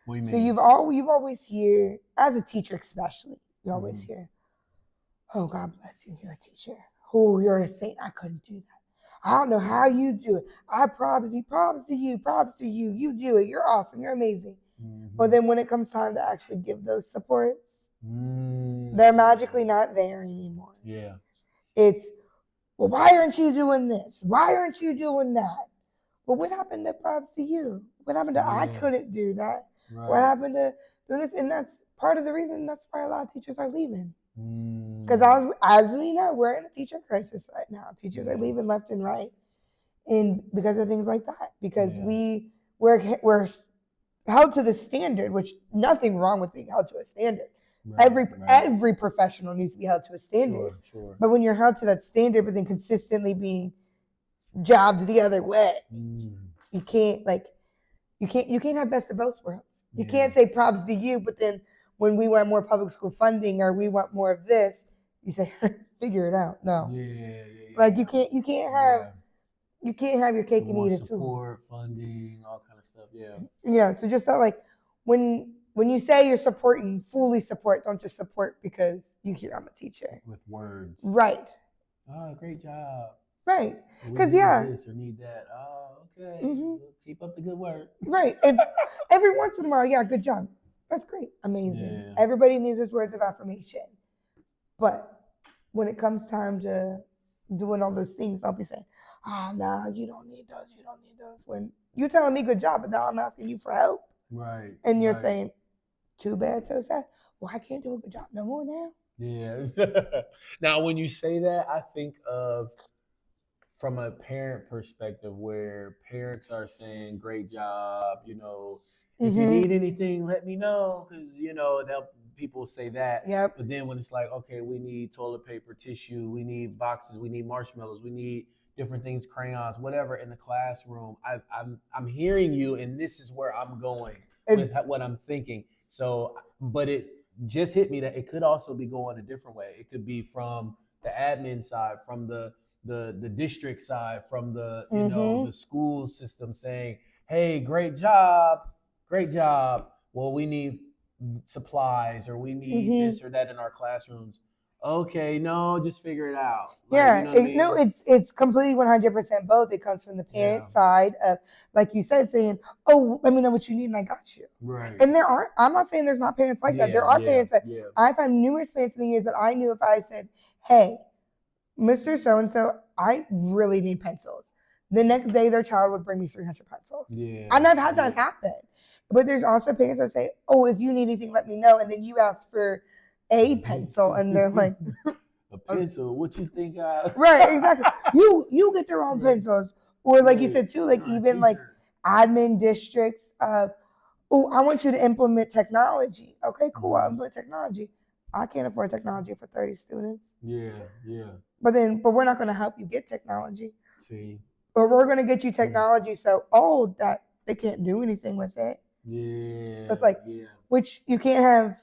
A: What do you mean?
B: So you've always hear, as a teacher especially, you always hear, "Oh, God bless you, you're a teacher. Oh, you're a saint. I couldn't do that. I don't know how you do it. I promise you, props to you. You do it. You're awesome. You're amazing." But then when it comes time to actually give those supports, they're magically not there anymore.
A: Yeah.
B: It's, "Well, why aren't you doing this? Why aren't you doing that?" Well, what happened to props to you? What happened to I couldn't do that? Right. What happened to do this? And that's part of the reason that's why a lot of teachers are leaving. Because as we know, we're in a teacher crisis right now. Teachers are leaving left and right, and because of things like that. Because we're held to the standard, which nothing wrong with being held to a standard. Right, every professional needs to be held to a standard. Sure. But when you're held to that standard, but then consistently being jobbed the other way, you can't have best of both worlds. You can't say props to you, but then when we want more public school funding or we want more of this, you say, "Figure it out." No. Like you can't have your cake and eat it too.
A: Support, funding, all kind of stuff. Yeah.
B: Yeah. So just that, like when you say you're supporting, fully support. Don't just support because you hear I'm a teacher.
A: With words.
B: Right.
A: Oh, great job.
B: Right. Because
A: this or need that. Oh, okay. Keep up the good work.
B: Right. It's every once in a while, good job. That's great. Amazing. Yeah. Everybody needs those words of affirmation. But when it comes time to doing all those things, I'll be saying, no, you don't need those. You don't need those. When you're telling me good job, but now I'm asking you for help.
A: Right.
B: And you're saying, too bad, so sad. Well, I can't do a good job no more now.
A: Yeah. Now, when you say that, I think of from a parent perspective where parents are saying, great job, if you need anything, let me know. Because, people say that.
B: Yep.
A: But then when it's like, okay, we need toilet paper, tissue, we need boxes, we need marshmallows, we need different things, crayons, whatever in the classroom. I'm hearing you, and this is where I'm going with what I'm thinking. So, but it just hit me that it could also be going a different way. It could be from the admin side, from the district side, from the the school system saying, "Hey, great job. Well, we need supplies or we need this or that in our classrooms." Okay, no, just figure it out.
B: It's completely 100% both. It comes from the parent side of, like you said, saying, "Oh, let me know what you need and I got you."
A: Right.
B: And I'm not saying there's not parents like that. There are parents that I've had numerous parents in the years that I knew if I said, "Hey, Mr. So-and-so, I really need pencils." The next day, their child would bring me 300 pencils.
A: Yeah.
B: And I've had that happen. But there's also parents that say, "Oh, if you need anything, let me know." And then you ask for a pencil, and they're like,
A: "A pencil? What you think I..."
B: Right, exactly. You get their own pencils. Or like you said, too, like even like admin districts of, "Oh, I want you to implement technology." Okay, cool, I'll implement technology. I can't afford technology for 30 students.
A: Yeah.
B: But we're not going to help you get technology.
A: See.
B: Or we're going to get you technology so old that they can't do anything with it.
A: Yeah.
B: So it's like, which you can't have.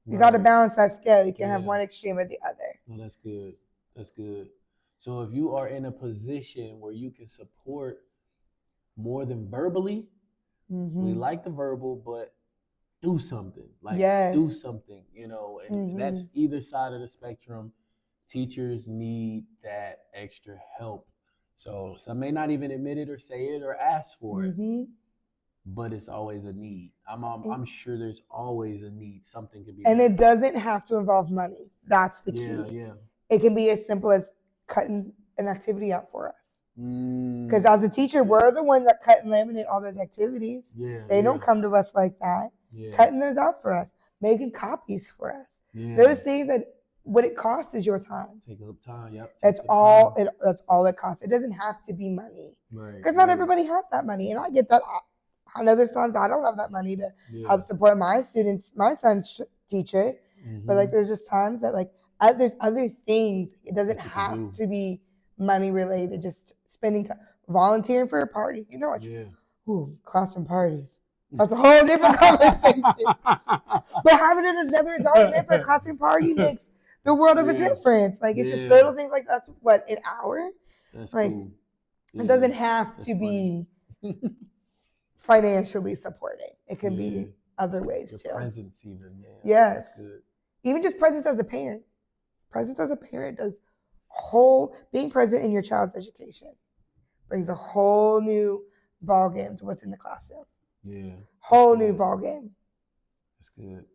B: You got to balance that scale. You can't have one extreme or the other.
A: No, that's good. That's good. So if you are in a position where you can support more than verbally, we like the verbal, but do something. Like do something, and that's either side of the spectrum. Teachers need that extra help. So some may not even admit it or say it or ask for it. but it's always a need. I'm sure there's always a need. Something could be.
B: And it doesn't have to involve money. That's the key.
A: Yeah.
B: It can be as simple as cutting an activity out for us. Because as a teacher, we're the ones that cut and laminate all those activities. They don't come to us like that. Cutting those out for us, making copies for us. Those things that what it costs is your time.
A: Take up time. Yep.
B: That's all. That's all it costs. It doesn't have to be money. Because not everybody has that money, and I get that. I know there's times I don't have that money to help support my students, my son's teacher. But like, there's just times that like there's other things. It doesn't have to be money related. Just spending time, volunteering for a party. You know what? Ooh, classroom parties. That's a whole different conversation. But having another adult in there for a classroom party makes the world of a difference. Like, it's just little things like that's what, an hour?
A: That's
B: like
A: cool.
B: It doesn't have to be financially supporting. It can be other ways too.
A: Presence even.
B: Yes. Even just presence as a parent. Presence as a parent does being present in your child's education brings a whole new ball game to what's in the classroom. Whole new ball game.
A: That's good.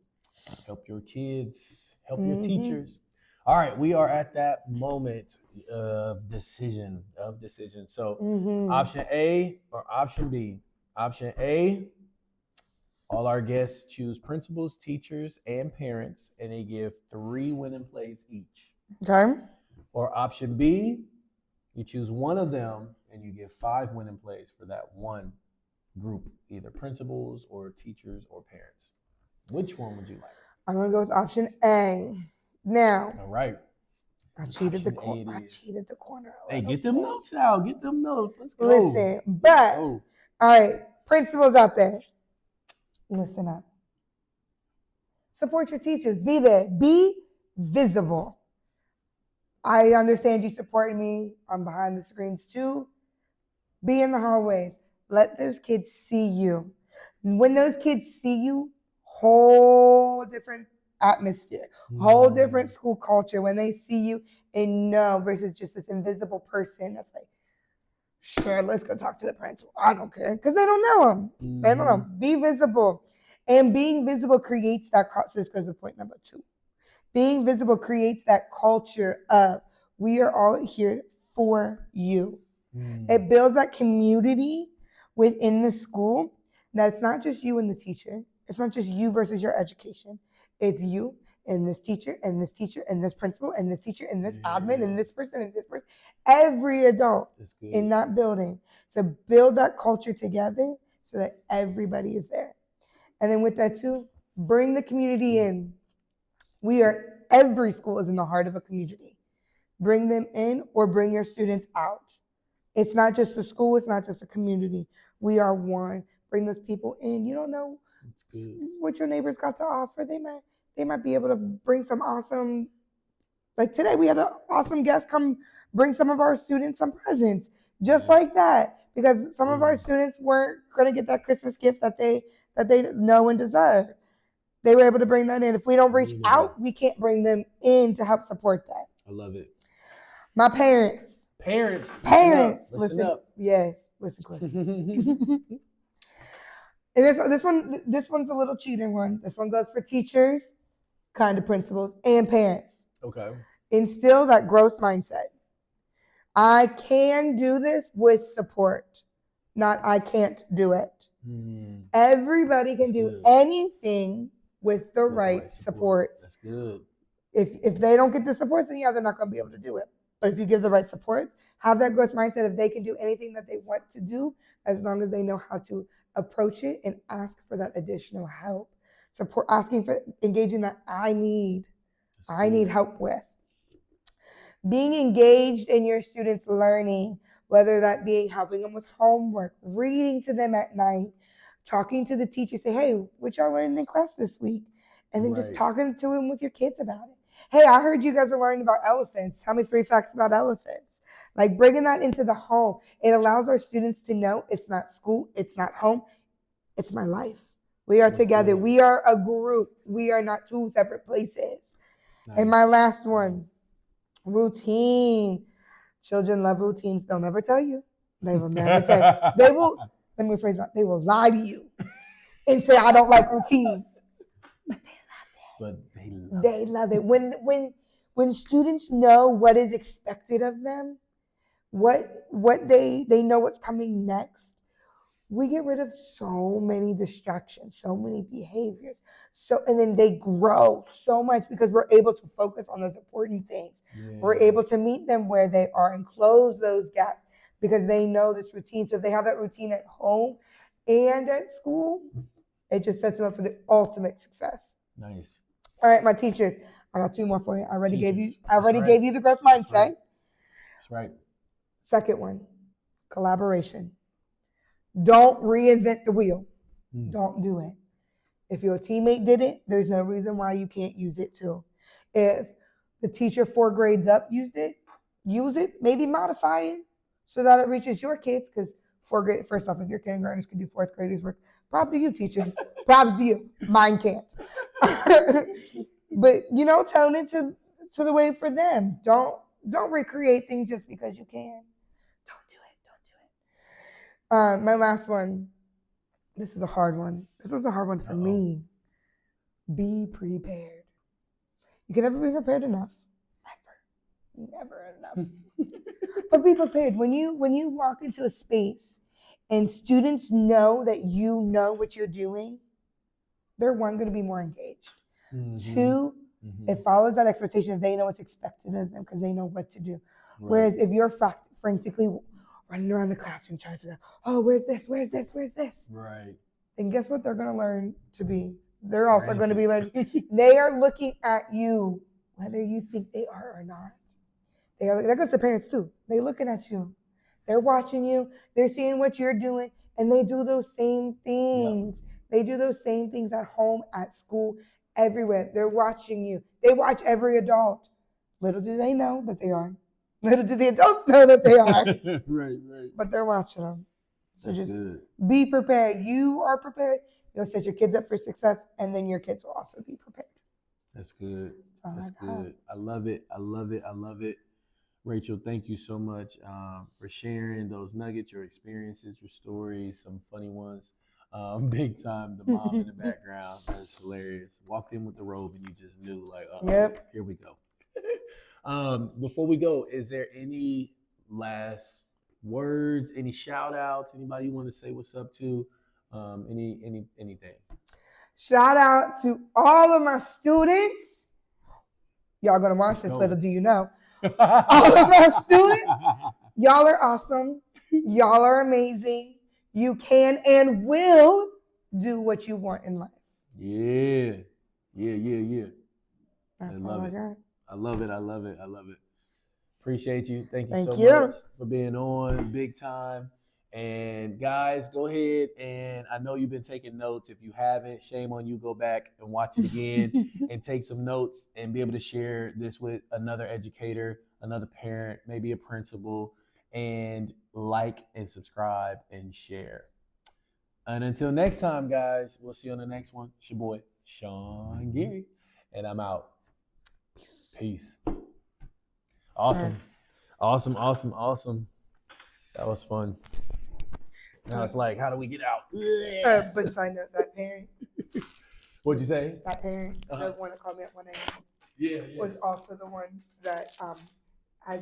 A: Help your kids, help your teachers. All right, we are at that moment of decision. So option A or option B? Option A, all our guests choose principals, teachers, and parents, and they give 3 winning plays each.
B: Okay.
A: Or option B, you choose one of them and you give 5 winning plays for that one group, either principals or teachers or parents. Which one would you like?
B: I'm gonna go with option A. Now.
A: All right.
B: I cheated the corner.
A: Hey, get them notes out. Get them notes. Let's go.
B: Listen, but all right, principals out there, listen up. Support your teachers. Be there. Be visible. I understand you supporting me. I'm behind the screens too. Be in the hallways. Let those kids see you. When those kids see you, whole different atmosphere, whole different school culture. When they see you and know versus just this invisible person that's like, sure, let's go talk to the principal. I don't care because they don't know him. They don't know. Be visible. And being visible creates that culture. So this goes to point number 2. Being visible creates that culture of we are all here for you. It builds that community within the school. That's not just you and the teacher. It's not just you versus your education. It's you and this teacher and this teacher and this principal and this teacher and this admin and this person and this person. Every adult in that building. So build that culture together so that everybody is there. And then with that too, bring the community in. Every school is in the heart of a community. Bring them in or bring your students out. It's not just the school, it's not just a community. We are one. Bring those people in. You don't know what your neighbors got to offer. They might be able to bring some awesome, like today we had an awesome guest come bring some of our students some presents. Just like that. Because some of our students weren't gonna get that Christmas gift that they know and deserve. They were able to bring that in. If we don't reach out, we can't bring them in to help support that.
A: I love it.
B: My parents.
A: Listen up.
B: Yes, listen close. And this one's a little cheating one. This one goes for teachers, kind of principals, and parents.
A: Okay. Instill
B: that growth mindset. I can do this with support, not I can't do it. Everybody can do anything with the right support.
A: That's good.
B: If they don't get the support, then they're not going to be able to do it. But if you give the right support, have that growth mindset if they can do anything that they want to do, as long as they know how to approach it and ask for that additional help. Support, engaging that I need help with. Being engaged in your students' learning, whether that be helping them with homework, reading to them at night, talking to the teacher, say, hey, what y'all learning in class this week? And then just talking to them with your kids about it. Hey, I heard you guys are learning about elephants. Tell me 3 facts about elephants. Like bringing that into the home. It allows our students to know it's not school, it's not home, it's my life. We are together. Good. We are a group. We are not 2 separate places. Nice. And my last one, routine. Children love routines. They'll never tell you. They will never tell you. let me rephrase that. They will lie to you and say, I don't like routine.
A: But
B: they love it. When students know what is expected of them, what they know what's coming next, we get rid of so many distractions, so many behaviors. And then they grow so much because we're able to focus on those important things. Yeah. We're able to meet them where they are and close those gaps because they know this routine. So if they have that routine at home and at school, it just sets them up for the ultimate success.
A: Nice.
B: All right, my teachers. I got 2 more for you. I already gave you the growth mindset.
A: That's right.
B: Second one, collaboration. Don't reinvent the wheel. Don't do it. If your teammate did it, there's no reason why you can't use it too. If the teacher 4 grades up used it, use it, maybe modify it so that it reaches your kids. Because first off, if your kindergartners can do 4th graders work, props to you, teachers. Props to you. Mine can't. But tone it to the way for them. Don't recreate things just because you can. My last one. This is a hard one. This was a hard one for me. Be prepared. You can never be prepared enough. Never enough. But be prepared. When you walk into a space and students know that you know what you're doing, they're going to be more engaged. 2, it follows that expectation if they know what's expected of them because they know what to do. Right. Whereas if you're frantically running around the classroom trying to figure out, where's this?
A: Right.
B: And guess what they're going to learn to be? They're also going to be learning. They are looking at you, whether you think they are or not. That goes to parents too. They're looking at you. They're watching you. They're seeing what you're doing. And they do those same things. Yep. They do those same things at home, at school, everywhere. They're watching you. They watch every adult. Little do they know that they are. Little do the adults know that they are.
A: Right.
B: But they're watching them. So
A: That's
B: just
A: good.
B: Be prepared. You are prepared. You'll set your kids up for success, and then your kids will also be prepared.
A: That's good. That's good. I love it. Rachel, thank you so much for sharing those nuggets, your experiences, your stories, some funny ones. Big time, the mom in the background. That's hilarious. Walked in with the robe and you just knew, like, yep. Here we go. Before we go, is there any last words, any shout outs, anybody you want to say what's up to? Anything?
B: Shout out to all of my students. Y'all gonna watch this, little do you know. All of my students, y'all are awesome. Y'all are amazing. You can and will do what you want in life. Yeah. That's all I got.
A: I love it. Appreciate you. Thank you so much for being on. Big time. And guys, go ahead, and I know you've been taking notes. If you haven't, shame on you. Go back and watch it again and take some notes and be able to share this with another educator, another parent, maybe a principal, and like and subscribe and share. And until next time, guys, we'll see you on the next one. It's your boy, Sean Geary, and I'm out. Peace. Awesome. That was fun. Now it's like, how do we get out?
B: But side note, that parent.
A: What'd you say?
B: That parent, the one that called me at 1 a.m. was also the one that I